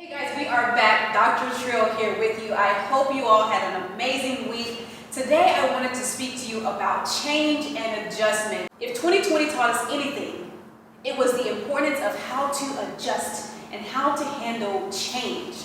Hey guys, we are back. Dr. Trill here with you. I hope you all had an amazing week. Today I wanted to speak to you about change and adjustment. If 2020 taught us anything, it was the importance of how to adjust and how to handle change.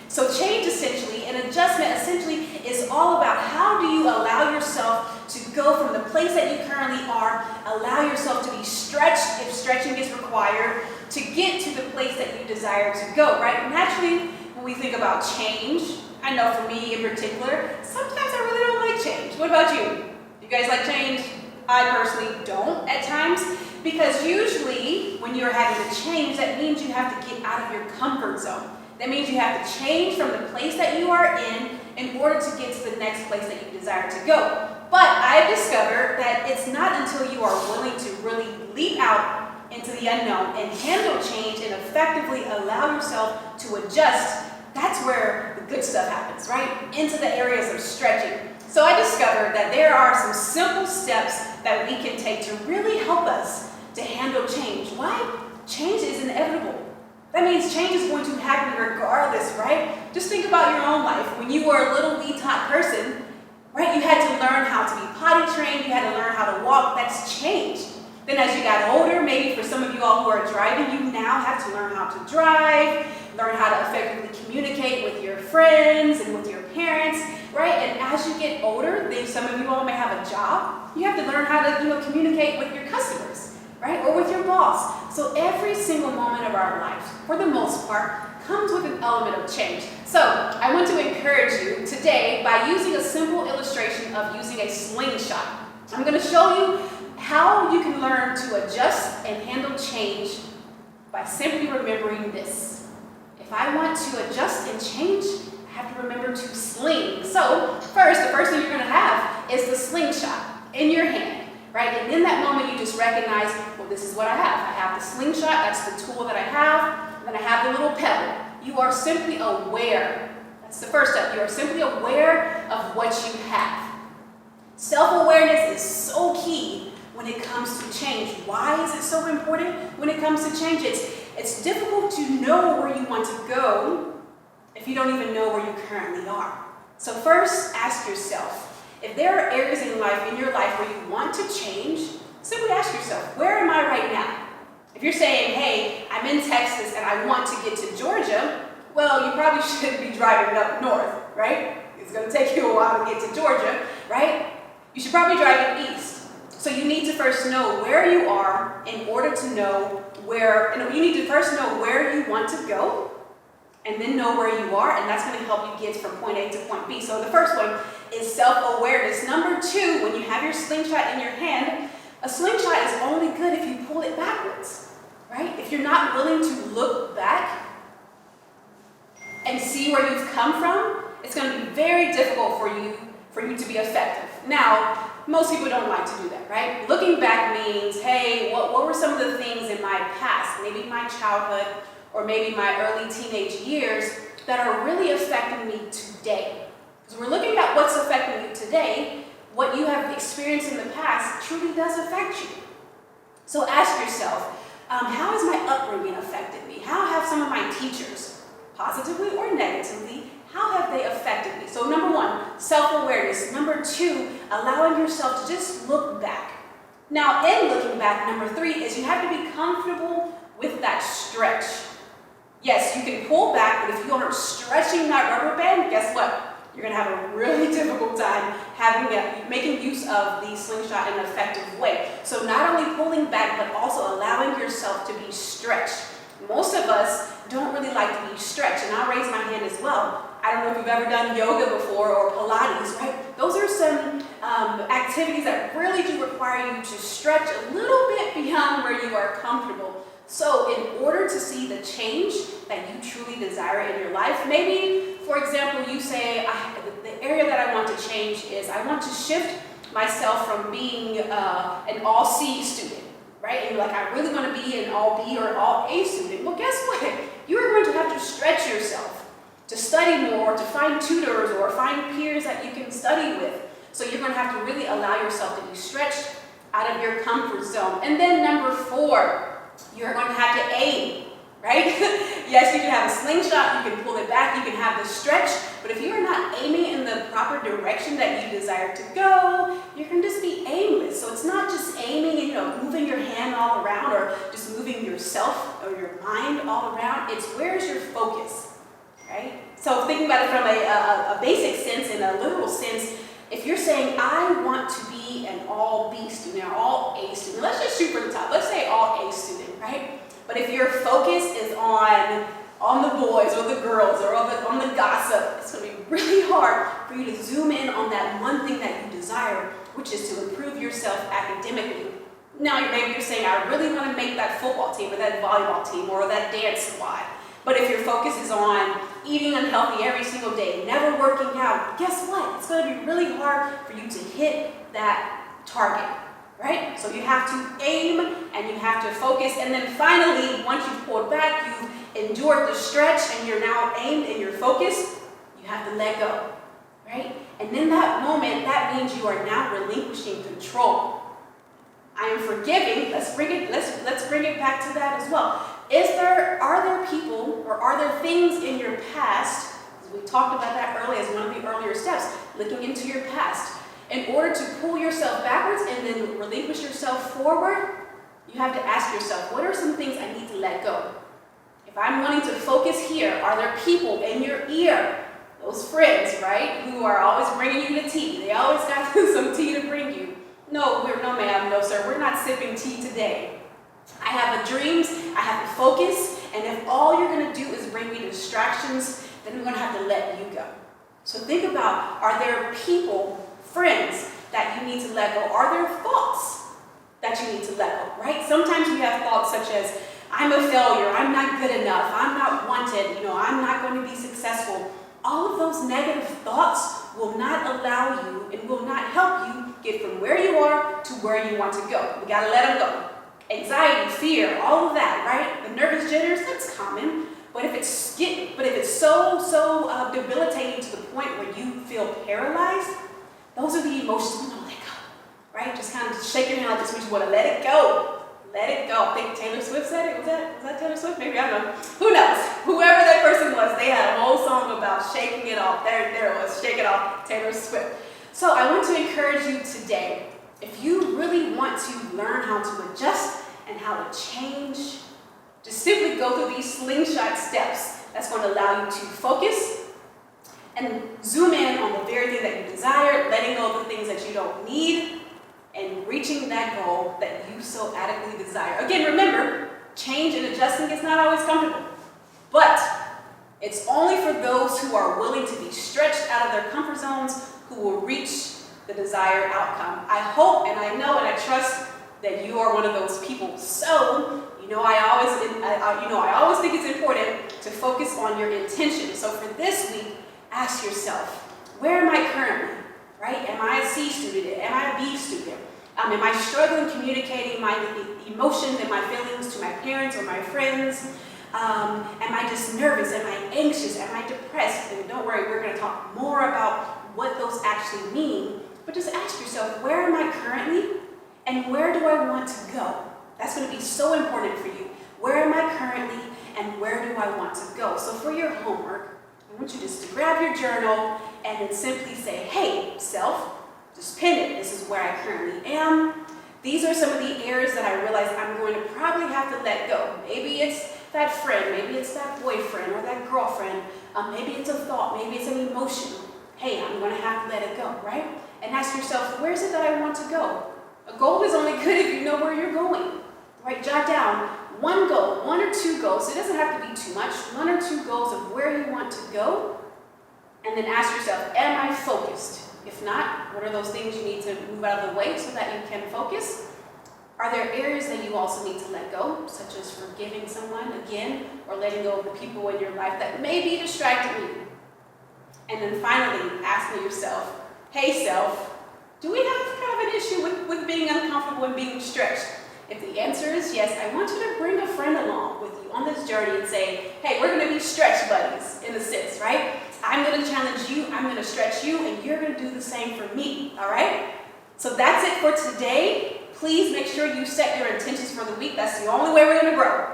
So change essentially and adjustment essentially is all about how do you allow yourself to go from the place that you currently are, allow yourself to be stretched if stretching is required, to get to the place that you desire to go, right? Naturally, when we think about change, I know for me in particular, sometimes I really don't like change. What about you? You guys like change? I personally don't at times, because usually when you're having to change, that means you have to get out of your comfort zone. That means you have to change from the place that you are in order to get to the next place that you desire to go. But I've discovered that it's not until you are willing to really leap out into the unknown and handle change and effectively allow yourself to adjust, that's where the good stuff happens, right? Into the areas of stretching. So I discovered that there are some simple steps that we can take to really help us to handle change. Why? Change is inevitable. That means change is going to happen regardless, right? Just think about your own life. When you were a little wee tot person, right, you had to learn how to be potty trained, you had to learn how to walk. That's change. Then as you got older, maybe for some of you all who are driving, you now have to learn how to drive, learn how to effectively communicate with your friends and with your parents, right? And as you get older, then some of you all may have a job. You have to learn how to, communicate with your customers, right? Or with your boss. So every single moment of our life, for the most part, comes with an element of change. So I want to encourage you today by using a simple illustration of using a slingshot. I'm going to show you how you can learn to adjust and handle change by simply remembering this. If I want to adjust and change, I have to remember to sling. So the first thing you're going to have is the slingshot in your hand, right? And in that moment, you just recognize, well, this is what I have. I have the slingshot, that's the tool that I have, and then I have the little pebble. You are simply aware. That's the first step. You are simply aware of what you have. Self-awareness is so key when it comes to change. Why is it so important when it comes to change? It's difficult to know where you want to go if you don't even know where you currently are. So first, ask yourself, if there are areas in your life where you want to change, simply ask yourself, where am I right now? If you're saying, hey, I'm in Texas and I want to get to Georgia, well, you probably shouldn't be driving up north, right? It's going to take you a while to get to Georgia, right? You should probably drive east. So you need to first know where you are in order to know you need to first know where you want to go and then know where you are, and that's going to help you get from point A to point B. So the first one is self-awareness. Number two, when you have your slingshot in your hand, a slingshot is only good if you pull it backwards, right? If you're not willing to look back and see where you've come from, it's going to be very difficult for you to be effective. Now, most people don't like to do that, right? Looking back means, hey, what were some of the things in my past, maybe my childhood or maybe my early teenage years that are really affecting me today? Because we're looking at what's affecting you today. What you have experienced in the past truly does affect you. So ask yourself, how has my upbringing affected me? How have some of my teachers, positively or negatively, how have they affected me? So number one, self-awareness. Number two, allowing yourself to just look back. Now, in looking back, number three is you have to be comfortable with that stretch. Yes, you can pull back, but if you aren't stretching that rubber band, guess what? You're going to have a really difficult time making use of the slingshot in an effective way. So not only pulling back, but also allowing yourself to be stretched. Most of us don't really like to be stretched, and I'll raise my hand as well. I don't know if you've ever done yoga before or Pilates, right? Those are some activities that really do require you to stretch a little bit beyond where you are comfortable. So in order to see the change that you truly desire in your life, maybe, for example, you say, the area that I want to change is I want to shift myself from being an all C student, right? And you're like, I really want to be an all B or all A student. Well, guess what? You are going to have to stretch yourself to study more, to find tutors or find peers that you can study with. So you're going to have to really allow yourself to be stretched out of your comfort zone. And then number four, you're going to have to aim, right? Yes, you can have a slingshot, you can pull it back, you can have the stretch, but if you are not aiming in the proper direction that you desire to go, you're going to just be aimless. So it's not just aiming and moving your hand all around or just moving yourself or your mind all around. It's where's your focus, right? So thinking about it from a basic sense and a literal sense, if you're saying, I want to be an all B student or all A student, let's just shoot for the top. Let's say all A student, right? But if your focus is on the boys or the girls or on the gossip, it's going to be really hard for you to zoom in on that one thing that you desire, which is to improve yourself academically. Now, maybe you're saying, I really want to make that football team or that volleyball team or that dance squad. But if your focus is on eating unhealthy every single day, never working out, guess what? It's going to be really hard for you to hit that target, right? So you have to aim and you have to focus. And then finally, once you've pulled back, you've endured the stretch and you're now aimed and you're focused, you have to let go, right? And in that moment, that means you are now relinquishing control. I am forgiving. Let's bring it back to that as well. Are there people or are there things in your past, as we talked about that earlier as one of the earlier steps, looking into your past, in order to pull yourself backwards and then relinquish yourself forward, you have to ask yourself, what are some things I need to let go? If I'm wanting to focus here, are there people in your ear, those friends, right, who are always bringing you the tea? They always got some tea to bring you. No ma'am, no sir, we're not sipping tea today. I have the dreams, I have the focus, and if all you're going to do is bring me distractions, then we're going to have to let you go. So think about, are there people, friends, that you need to let go? Are there thoughts that you need to let go, right? Sometimes we have thoughts such as, I'm a failure, I'm not good enough, I'm not wanted, I'm not going to be successful. All of those negative thoughts will not allow you and will not help you get from where you are to where you want to go. We got to let them go. Anxiety, fear, all of that, right? The nervous jitters, that's common. But if it's so debilitating to the point where you feel paralyzed, those are the emotions we want to let go, right? Just kind of shake your hand like this, we just want to let it go. Let it go. I think Taylor Swift said it. Was that Taylor Swift? Maybe, I don't know. Who knows? Whoever that person was, they had a whole song about shaking it off. There it was, Shake It Off, Taylor Swift. So I want to encourage you today, if you really want to learn how to adjust and how to change, just simply go through these slingshot steps. That's going to allow you to focus and zoom in on the very thing that you desire, letting go of the things that you don't need, and reaching that goal that you so adequately desire. Again, remember, change and adjusting is not always comfortable, but it's only for those who are willing to be stretched out of their comfort zones who will reach the desired outcome. I hope and I know and I trust that you are one of those people. So, I always think it's important to focus on your intention. So for this week, ask yourself, where am I currently? Right? Am I a C student? Am I a B student? Am I struggling communicating my emotions and my feelings to my parents or my friends? Am I just nervous? Am I anxious? Am I depressed? And don't worry, we're going to talk more about what those actually mean. But just ask yourself, where am I currently? And where do I want to go? That's going to be so important for you. Where am I currently? And where do I want to go? So for your homework, I want you just to grab your journal and then simply say, hey, self, just pin it. This is where I currently am. These are some of the areas that I realize I'm going to probably have to let go. Maybe it's that friend, maybe it's that boyfriend or that girlfriend, maybe it's a thought, maybe it's an emotion. Hey, I'm going to have to let it go, right? And ask yourself, where is it that I want to go? A goal is only good if you know where you're going, right? Jot down one goal, one or two goals. It doesn't have to be too much. One or two goals of where you want to go. And then ask yourself, am I focused? If not, what are those things you need to move out of the way so that you can focus? Are there areas that you also need to let go, such as forgiving someone again, or letting go of the people in your life that may be distracting you? And then finally, asking yourself, hey self, do we have kind of an issue with being uncomfortable and being stretched? If the answer is yes, I want you to bring a friend along with you on this journey and say, hey, we're going to be stretch buddies in a sense, right? I'm going to challenge you, I'm going to stretch you, and you're going to do the same for me, all right? So that's it for today. Please make sure you set your intentions for the week. That's the only way we're going to grow.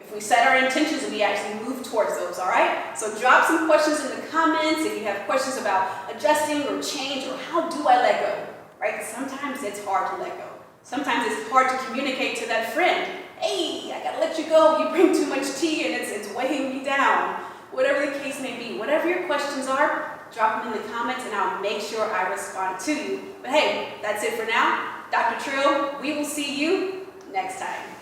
If we set our intentions and we actually move towards those, all right? So drop some questions in the comments if you have questions about adjusting or change, or how do I let go, right? Sometimes it's hard to let go. Sometimes it's hard to communicate to that friend, hey, I gotta let you go, you bring too much tea and it's weighing me down. Whatever the case may be, whatever your questions are, drop them in the comments and I'll make sure I respond to you. But hey, that's it for now. Dr. Trill, we will see you next time.